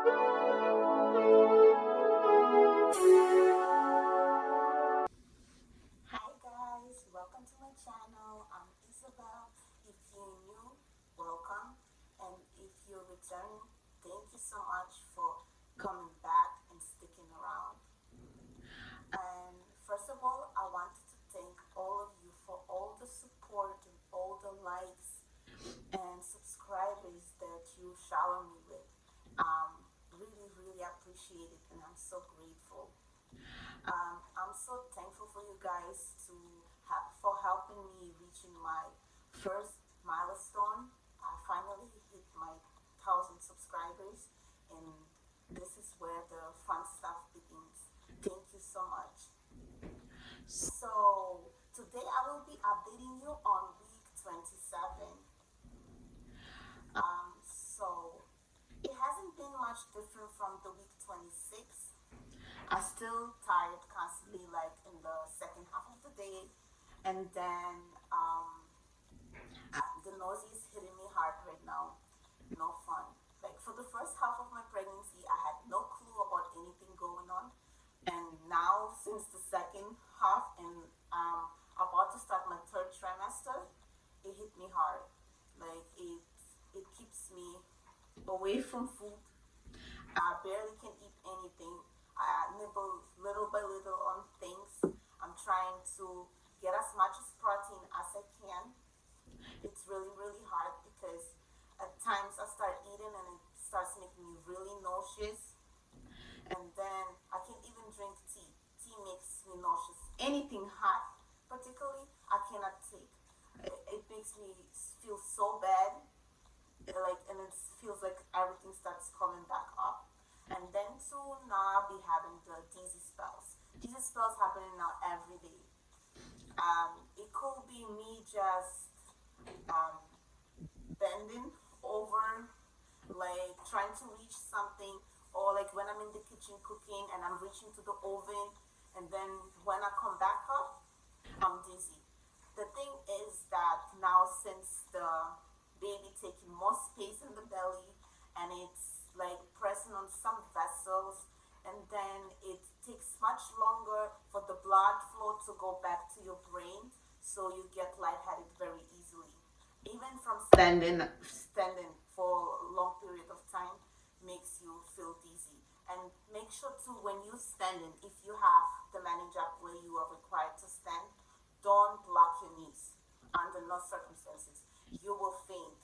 Hi guys, welcome to my channel. I'm Isabel. If you're new, welcome. And if you're returning, thank you so much for coming back and sticking around. And first of all, I wanted to thank all of you for all the support and all the likes and subscribers that you shower me with. Really, really appreciate it, and I'm so grateful. I'm so thankful for you guys for helping me reaching my first milestone. I finally hit my 1,000 subscribers, and this is where the fun stuff begins. Thank you so much. So today I will be updating you on week 27. So it hasn't been much different from the week 26. I still tired constantly, like in the second half of the day, and then the nausea is hitting me hard right now. No fun. Like for the first half of my pregnancy, I had no clue about anything going on, and now since the second half, and about to start my third trimester, it hit me hard. Like it keeps me away from food. I barely can eat anything. I nibble little by little on things. I'm trying to get as much as protein as I can. It's really, really hard because at times I start eating and it starts making me really nauseous. And then I can't even drink tea. Tea makes me nauseous. Anything hot, particularly, I cannot take. It makes me feel so bad, and it feels like everything starts coming back up. And then soon now I'll be having the dizzy spells. Dizzy spells happening now every day. It could be me just um, bending over, like trying to reach something, or like when I'm in the kitchen cooking and I'm reaching to the oven, and then when I come back up, I'm dizzy. The thing is that now, since the baby taking more space in the belly, and it's like pressing on some vessels, and then it takes much longer for the blood flow to go back to your brain, so you get lightheaded very easily. Even from standing for a long period of time makes you feel dizzy. And make sure too, when you're standing, if you have the landing job where you are required to stand, don't block your knees. Under no circumstances, you will faint.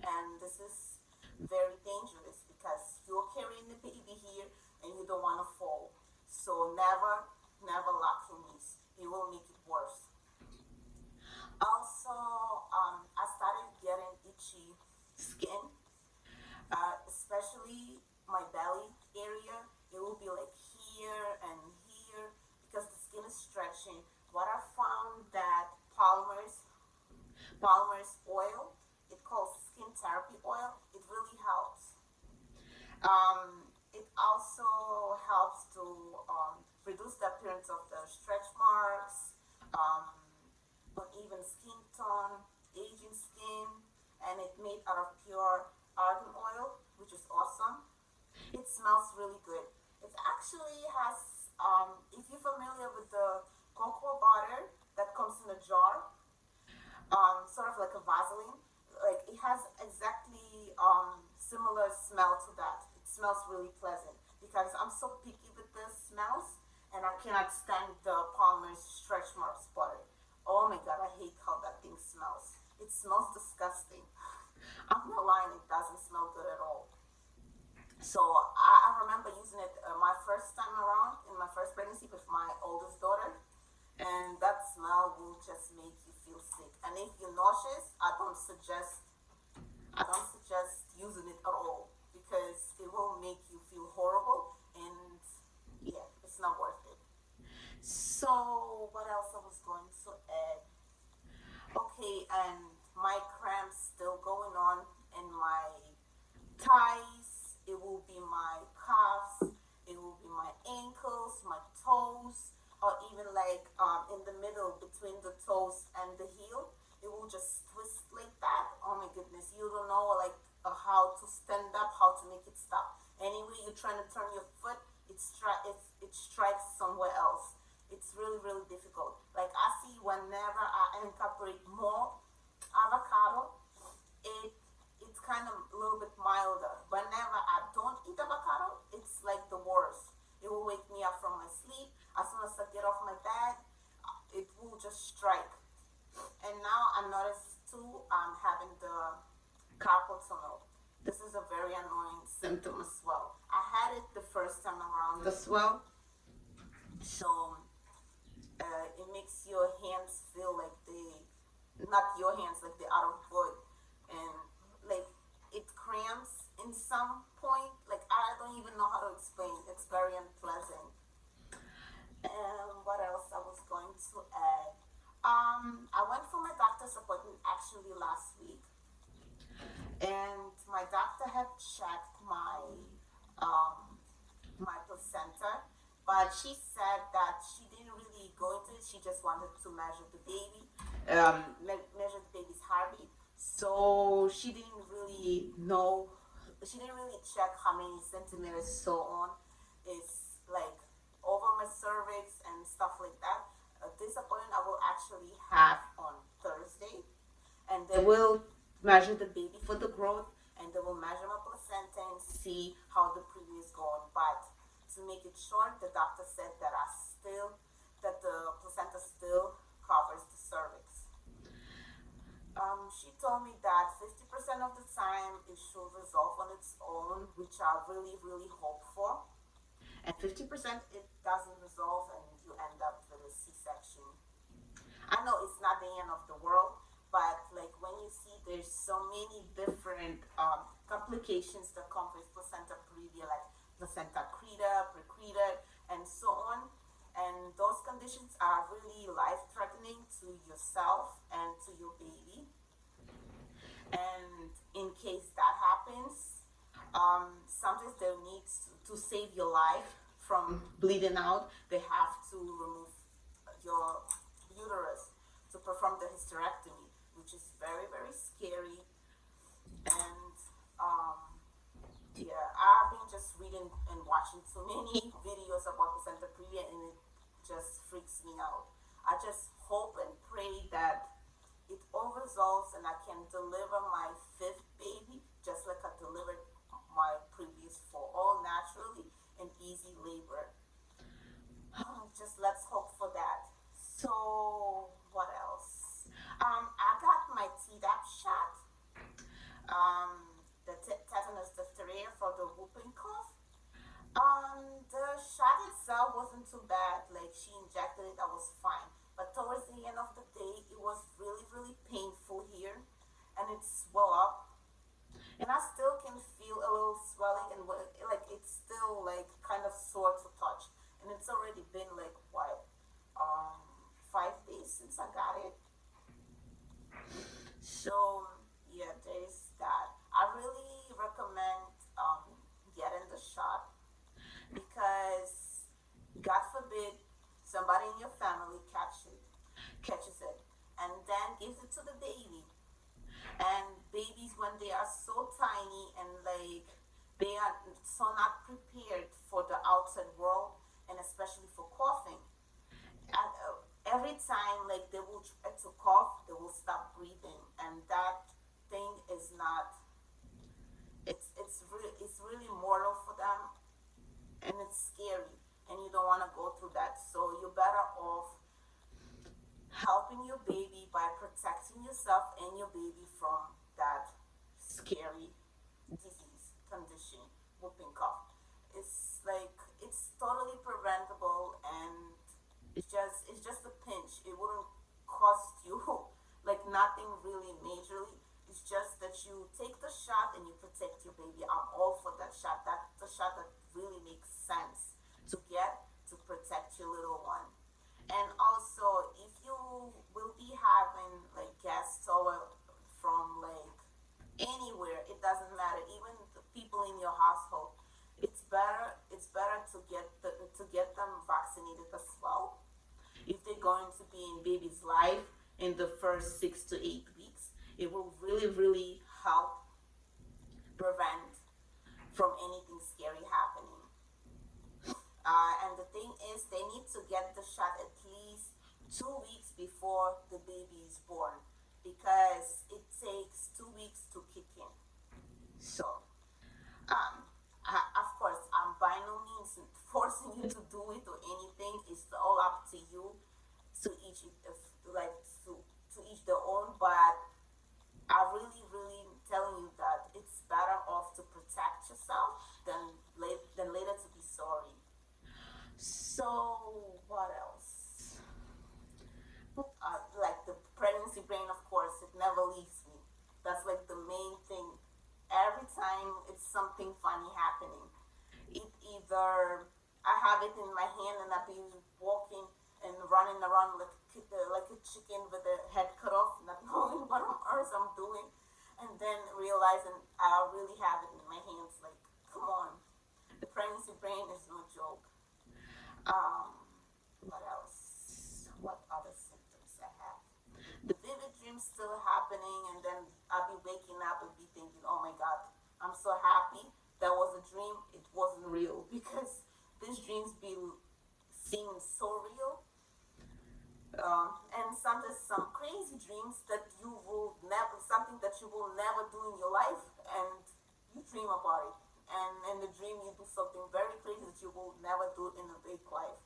And this is very dangerous because you're carrying the baby here and you don't want to fall. So never, never lock your knees. It will make it worse. Also, I started getting itchy skin, especially my belly area. It will be like here and here because the skin is stretching. What I found that Palmer's oil, it calls skin therapy oil. It really helps. It also helps to reduce the appearance of the stretch marks, um, uneven skin tone, aging skin, and it made out of pure argan oil, which is awesome. It smells really good. It actually has, if you're familiar with the cocoa butter that comes in a jar, sort of like a Vaseline. Like it has exactly similar smell to that. It smells really pleasant because I'm so picky with the smells, and I cannot stand the Palmer's stretch marks butter. Oh my god, I hate how that thing smells. It smells disgusting. I'm not lying, it doesn't smell good at all. So I remember using it my first time around in my first pregnancy with my oldest daughter, and that smell will just make you feel sick. And if you're nauseous, I don't suggest using it at all because it will make you feel horrible, and yeah, it's not worth it. So what else I was going to add? Okay, and my cramps still going on in my thighs, it will be my calves, it will be my ankles, my toes, or even like in the middle between the toes and the heel. It will just twist like that. Oh my goodness, you don't know like how to stand up, how to make it stop. Anyway, you're trying to turn your foot, it strikes somewhere else. It's really, really difficult. Like I see whenever I incorporate more avocado, it it's kind of a little bit milder. Whenever I don't eat avocado, it's like the worst. It will wake me up from my sleep. As soon as I get off my bed, it will just strike. And now I noticed too, I'm having the carpal tunnel. This is a very annoying symptom as well. I had it the first time around as well. So it makes your hands feel like not your hands, like they're out of wood. And like it cramps in some point. Like I don't even know how to explain. It's very unpleasant. And what else I was going to add? I went for my doctor's appointment actually last week, and my doctor had checked um, my placenta, but she said that she didn't really go into it. She just wanted to measure the baby, measure the baby's heartbeat. So she didn't really know. She didn't really check how many centimeters so on is like over my cervix and stuff like that. This appointment I will actually have on Thursday, and they will measure the baby for the growth, and they will measure my placenta and see how the preview is going. But to make it short, the doctor said that that the placenta still covers the cervix. She told me that 50% of the time it should resolve on its own, which I really, really hope for. And 50% it doesn't resolve and you end up with a C-section. I know it's not the end of the world, but like when you see there's so many different complications that come with placenta previa, like placenta creta, precreta, and so on. And those conditions are really life-threatening to yourself and to your baby. And in case that happens, sometimes they need to save your life from bleeding out. They have to remove your uterus to perform the hysterectomy, which is very, very scary. And yeah, I've been just reading and watching too many videos about placenta previa, and it just freaks me out. I just hope and pray that it all resolves and I can deliver my fifth baby just like I delivered my previous four, all naturally and easy labor. Just let's hope for that. So what else? I got my Tdap shot, the tetanus diphtheria for the whooping cough. The shot itself wasn't too bad. Like she injected it, I was fine. But towards the end of the day, it was really, really painful here, and it swelled up. And I still can feel a little swelling, and like it's still like kind of sore to touch. And it's already been like what, 5 days since I got it. So yeah, there's that. I really recommend getting the shot because God forbid somebody in your family catches it, and then gives it to the baby. And babies, when they are so tiny and like they are so not prepared for the outside world, and especially for coughing, every time like they will try to cough, they will stop breathing, and that thing is not. It's really mortal for them, and it's scary, and you don't want to go through that. So you're better off helping your baby by protecting yourself and your baby from that scary disease condition, whooping cough. It's like it's totally preventable, and it's just a pinch. It wouldn't cost you like nothing really majorly. It's just that you take the shot and you protect your baby. I'm all for that shot. That's the shot that really makes sense to get to protect your little one. And also, if you will be having like guests over from like anywhere, it doesn't matter, even the people in your household, it's better to get them vaccinated as well. If they're going to be in baby's life in the first 6 to 8 weeks, it will really, really help prevent from anything scary happening. And the thing is, they need to get the shot at least 2 weeks before the baby is born because it takes 2 weeks to kick in. So, um, of course, I'm by no means forcing you to do it or anything. It's all up to you to each like to each their own. But I really telling you that it's better off to protect yourself than later to be sorry. So what else? Like the pregnancy brain, of course, it never leaves me. That's like the main thing. Every time it's something funny happening, it either I have it in my hand and I be walking and running around like a chicken with the head cut off, not knowing what on earth I'm doing, and then realizing I really have it in my hands. Like, come on, the pregnancy brain is no joke. Um, what else? What other symptoms I have? The vivid dreams still happening, and then I'll be waking up and be thinking, oh my god, I'm so happy that was a dream. It wasn't real because these dreams be seem so real. And sometimes some crazy dreams that you will never, something that you will never do in your life, and you dream about it. And in the dream, you do something very crazy that you will never do in a big life.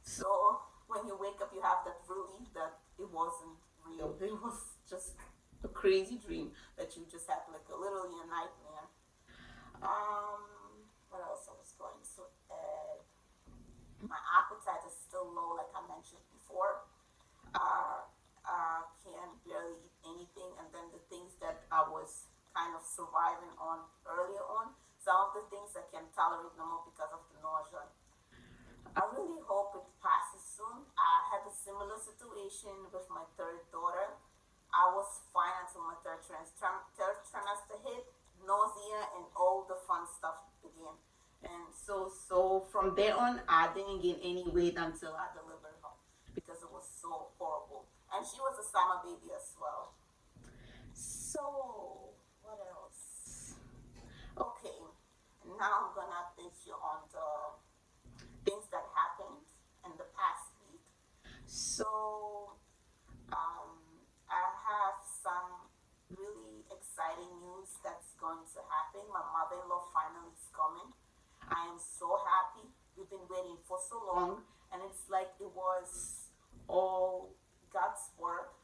So when you wake up, you have that relief that it wasn't real. It was just a crazy dream that you just had, like literally a nightmare. What else I was going to add? My appetite is still low, like I mentioned before. Can barely eat anything, and then the things that I was kind of surviving on earlier on, some of the things I can tolerate no more because of the nausea. I really hope it passes soon. I had a similar situation with my third daughter. I was fine until my third trimester hit, nausea and all the fun stuff began. And so from there on, I didn't gain any weight until I delivered her because it was so horrible. And she was a summer baby as well. So what else? Okay, now I'm gonna update you on the things that happened in the past week. So I have some really exciting news that's going to happen. My mother-in-law finally is coming. I am so happy. We've been waiting for so long, and it's like it was all God's work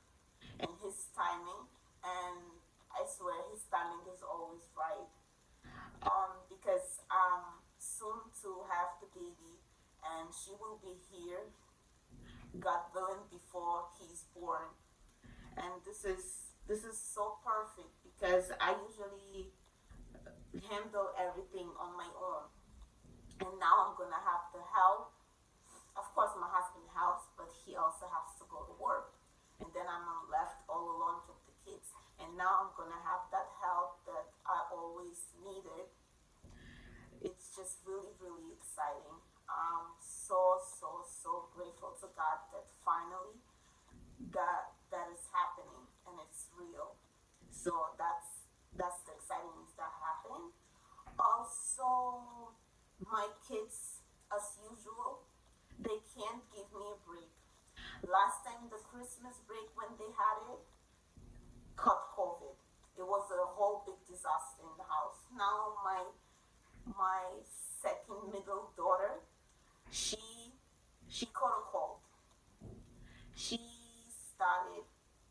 and His timing. And I swear, His timing is always right. Because soon to have the baby, and she will be here, God willing, before he's born. And this is so perfect because I usually handle everything on my own, and now I'm gonna have the help. Of course, my husband helps, but he also has to go to work, and then I'm left all alone with the kids. And now I'm gonna have that help that I always needed. It's just really exciting. I'm so grateful to God that finally that is happening and it's real. So that's the exciting news that happened. Also, my kids, as usual, they can't give me a break. Last time the Christmas break when they had it, caught COVID. It was a whole big disaster in the house. Now my second middle daughter, she she caught a cold. She started.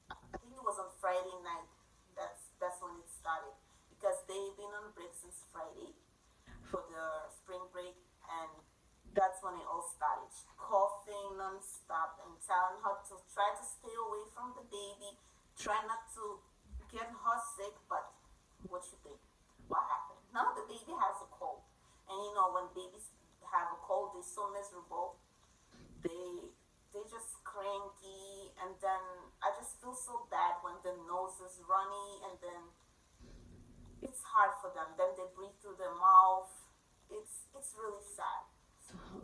I think it was on Friday night. That's when it started because they've been on break since Friday for the spring break, and that's when it all started. Coughing nonstop and telling her to try to stay away from the baby, try not to get her sick. But what you think? What happened? Now the baby has a cold, and you know when babies have a cold, they're so miserable. They just cranky, and then I just feel so bad when the nose is runny, and then it's hard for them. Then they breathe through their mouth. It's really sad.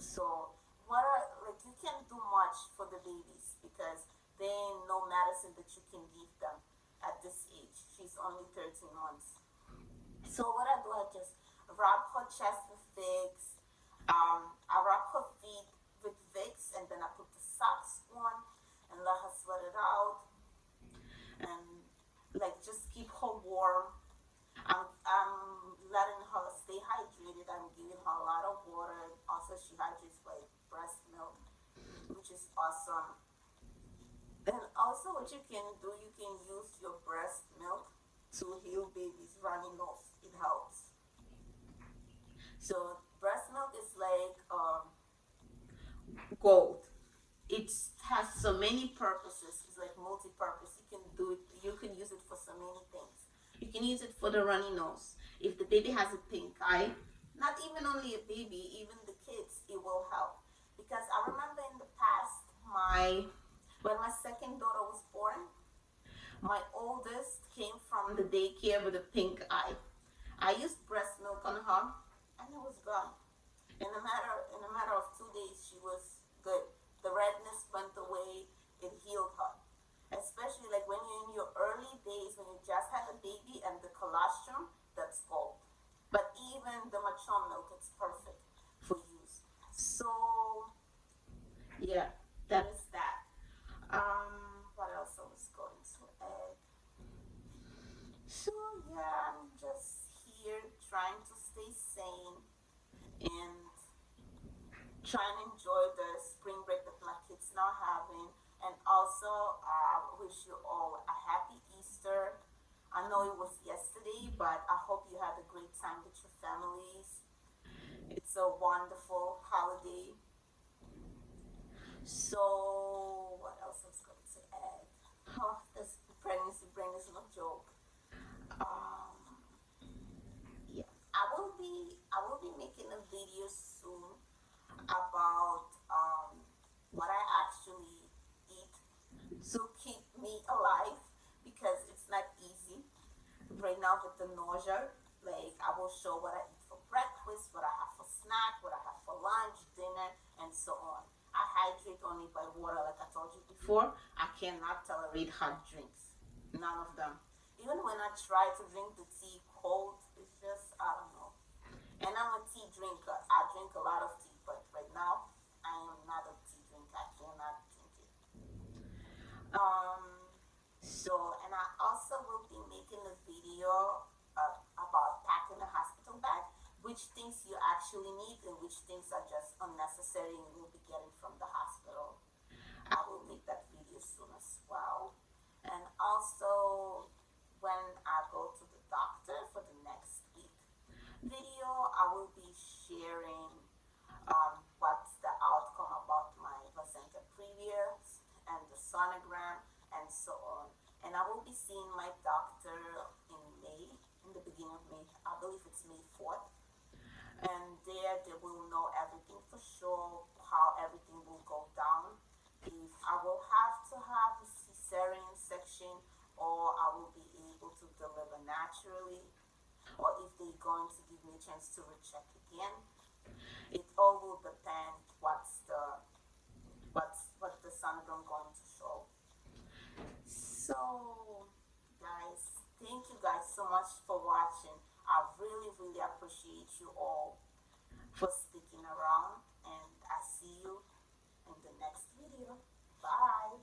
So what are like you can't do much for the babies because there ain't no medicine that you can give them at this age. She's only 13 months. So what I do, I just wrap her chest with Vicks. I wrap her feet with Vicks, and then I put the socks on and let her sweat it out, and like just keep her warm. I'm letting her stay hydrated. I'm giving her a lot of water. Also, she hydrates by breast milk, which is awesome. And also, what you can do, you can use your breast milk to heal babies' runny nose. It helps. So breast milk is like gold. It has so many purposes. It's like multi-purpose. You can do it. You can use it for so many things. You can use it for the runny nose. If the baby has a pink eye, not even only a baby, even the kids, it will help. Because I remember in the past, when my second daughter was born, my oldest came from the daycare with a pink eye. I used breast milk on her, and it was gone. In a matter of 2 days, she was good. The redness went away. It healed her. Especially like when you're in your early days, when you just had a baby, and the colostrum, that's gold. But even the mature milk, it's perfect for use. So yeah, that is that. What else I was going to add? So yeah, I'm just here trying to stay sane and trying to enjoy the spring break that my kids now having. And also, I wish you all a happy Easter. I know it was yesterday, but I hope you had a great time with your families. It's a wonderful holiday. So, what else I was going to add? Oh, this pregnancy brain is no joke. Um, yeah, I will be making a video soon about what I actually eat to keep me alive, because it's not easy right now with the nausea. Like, I will show what I eat for breakfast, what I have for snack, what I have for lunch, dinner, and so on. I hydrate only by water, like I told you before. I cannot tolerate hot drinks. None of them. Even when I try to drink the tea cold, it's just, I don't know. And I'm a tea drinker. I drink a lot of tea, but right now I am not a tea drinker. I cannot drink it. And I also will be making a video about packing a hospital bag, which things you actually need and which things are just unnecessary and you'll be getting from the hospital. I will make that video soon as well. And also, when I go to the doctor for the next week video, I will be sharing what's the outcome about my placenta previous and the sonogram and so on. And I will be seeing my doctor in May, in the beginning of May. I believe it's May 4th. And there they will know everything for sure, how everything will go down. If I will have to have a cesarean section, or I will be able to deliver naturally, or if they're going to give me a chance to recheck again. It all will depend what the sonogram going to show. So guys, thank you guys so much for watching. I really, really appreciate you all for sticking around, and I see you in the next video. Bye.